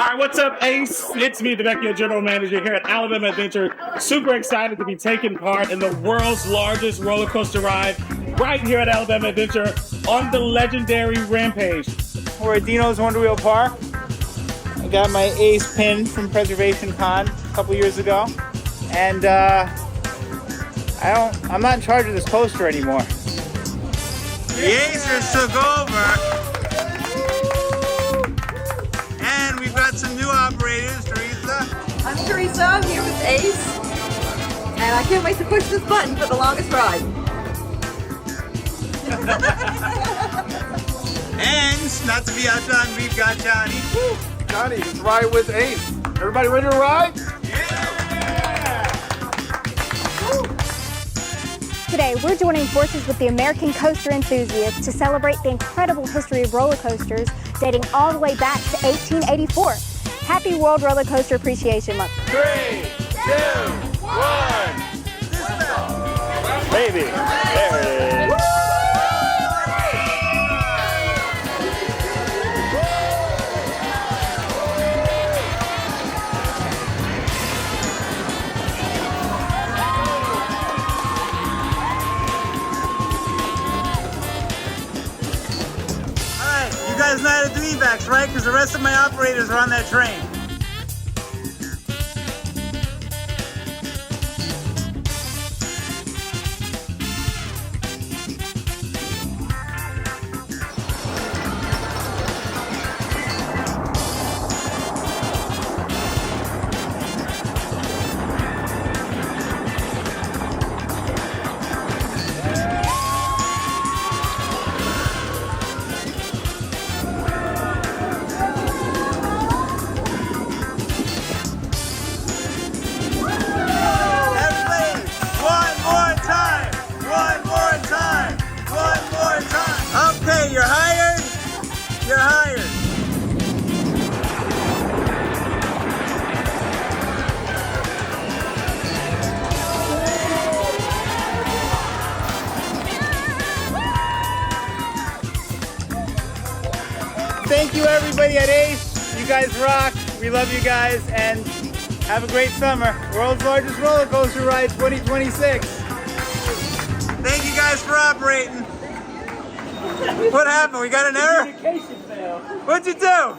Alright, what's up, Ace? It's me, the Becky, General Manager here at Alabama Adventure. Super excited to be taking part in the world's largest roller coaster ride right here at Alabama Adventure on the legendary Rampage. We're at Deno's Wonder Wheel Park. I got my Ace pin from Preservation Con a couple years ago. And I'm not in charge of this coaster anymore. The Acers took over. And we've got some new operators, Teresa. I'm Teresa, I'm here with Ace. And I can't wait to push this button for the longest ride. And, not to be outdone, we've got Johnny. Johnny, it's Ride with Ace. Everybody ready to ride? Today, we're joining forces with the American coaster enthusiasts to celebrate the incredible history of roller coasters dating all the way back to 1884. Happy World Roller Coaster Appreciation Month. 3, 2, 1. Baby, there it is. You guys know how to do evacs, right? Because the rest of my operators are on that train. Okay, you're hired. You're hired. Thank you, everybody at Ace. You guys rock. We love you guys, and have a great summer. World's largest roller coaster ride 2026. Thank you guys for operating. What happened? We got an error? Communication fail. What'd you do?